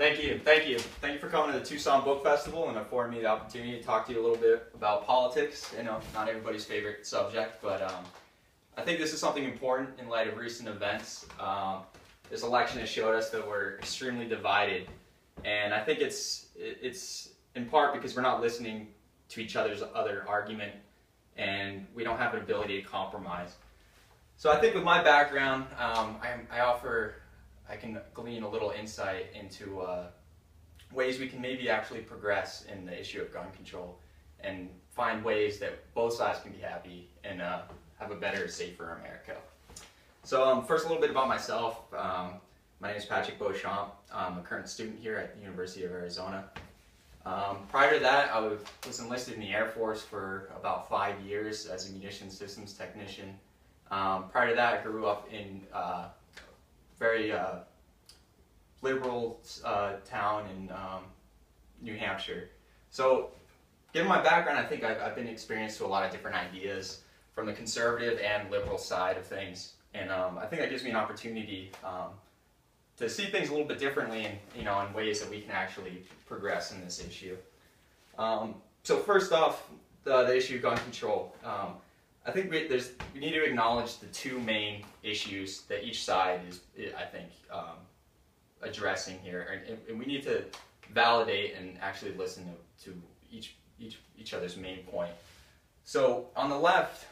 Thank you for coming to the Tucson Book Festival and affording me the opportunity to talk to you a little bit about politics. You know, not everybody's favorite subject, but I think this is something important in light of recent events. This election has showed us that we're extremely divided, and I think it's in part because we're not listening to each other's other argument, and we don't have an ability to compromise. So I think with my background, I can glean a little insight into ways we can maybe actually progress in the issue of gun control and find ways that both sides can be happy and have a better, safer America. So first, a little bit about myself. My name is Patrick Beauchamp. I'm a current student here at the University of Arizona. Prior to that, I was enlisted in the Air Force for about 5 years as a munitions systems technician. Prior to that, I grew up in very liberal town in New Hampshire. So given my background, I think I've been experienced to a lot of different ideas from the conservative and liberal side of things. And I think that gives me an opportunity to see things a little bit differently and, in ways that we can actually progress in this issue. So first off, the issue of gun control. I think we need to acknowledge the two main issues that each side is I think, addressing here, and we need to validate and actually listen to each other's main point. So on the left,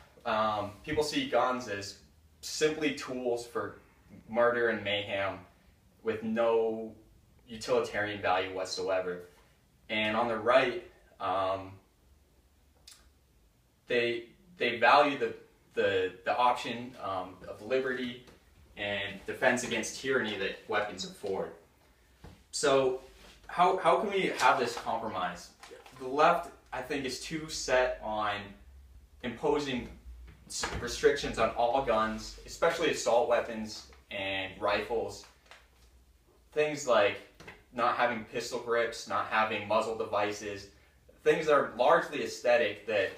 people see guns as simply tools for murder and mayhem with no utilitarian value whatsoever, and on the right, they value the option of liberty and defense against tyranny that weapons afford. So how can we have this compromise? The left, I think, is too set on imposing restrictions on all guns, especially assault weapons and rifles. Things like not having pistol grips, not having muzzle devices, things that are largely aesthetic that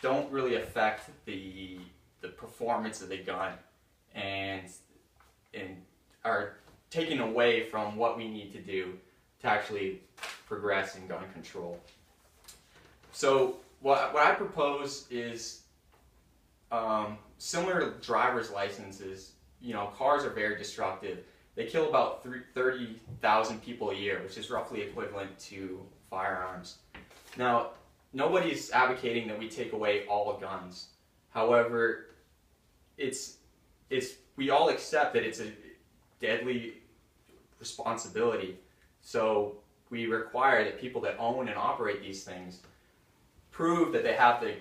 don't really affect the performance of the gun and are taking away from what we need to do to actually progress in gun control. So what I propose is similar to driver's licenses. Cars are very destructive. They kill about 30,000 people a year, which is roughly equivalent to firearms. Now, nobody's advocating that we take away all guns. However, we all accept that it's a deadly responsibility. So we require that people that own and operate these things prove that they have the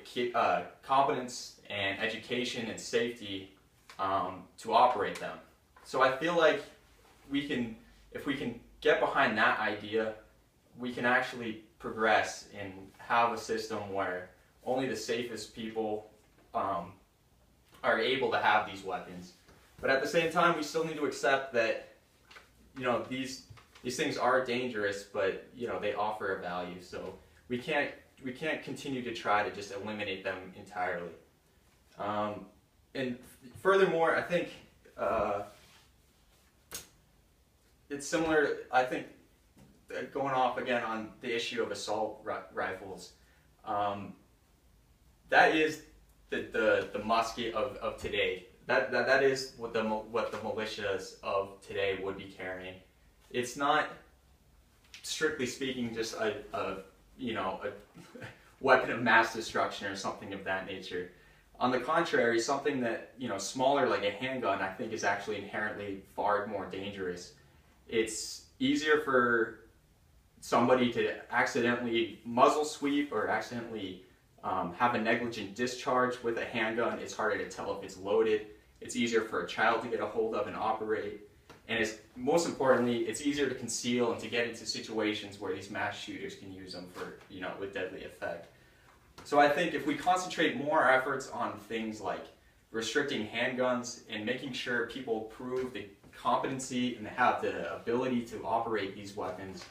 competence and education and safety to operate them. So I feel like if we can get behind that idea, we can actually progress and have a system where only the safest people are able to have these weapons. But at the same time, we still need to accept that these things are dangerous, but they offer a value. So we can't continue to try to just eliminate them entirely. And furthermore, I think it's similar. I think going off again on the issue of assault rifles, that is the musket of today. That is what the militias of today would be carrying. It's not, strictly speaking, just a weapon of mass destruction or something of that nature. On the contrary, something that smaller like a handgun, I think, is actually inherently far more dangerous. It's easier for somebody to accidentally muzzle sweep or accidentally have a negligent discharge with a handgun. It's harder to tell if it's loaded. It's easier for a child to get a hold of and operate. And most importantly, it's easier to conceal and to get into situations where these mass shooters can use them for, with deadly effect. So I think if we concentrate more efforts on things like restricting handguns and making sure people prove the competency and have the ability to operate these weapons,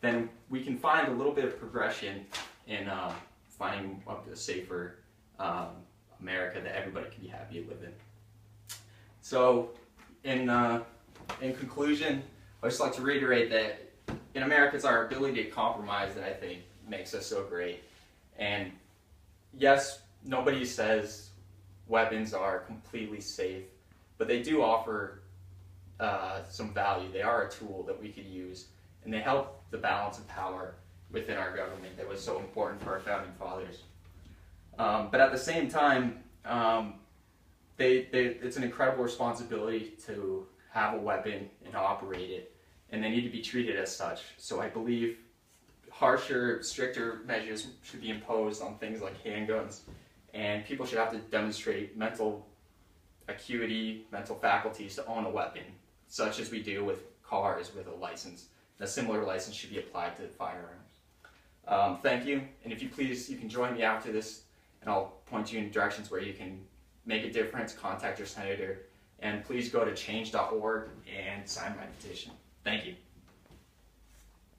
then we can find a little bit of progression in finding a safer America that everybody can be happy to live in. So in conclusion, I just like to reiterate that in America, it's our ability to compromise that I think makes us so great. And yes, nobody says weapons are completely safe, but they do offer some value. They are a tool that we could use, and they help the balance of power within our government that was so important for our founding fathers. But at the same time, it's an incredible responsibility to have a weapon and operate it, and they need to be treated as such. So I believe harsher, stricter measures should be imposed on things like handguns, and people should have to demonstrate mental acuity, mental faculties to own a weapon, such as we do with cars with a license. A similar license should be applied to firearms. Thank you, and if you please, you can join me after this, and I'll point you in directions where you can make a difference, contact your senator, and please go to change.org and sign my petition. Thank you.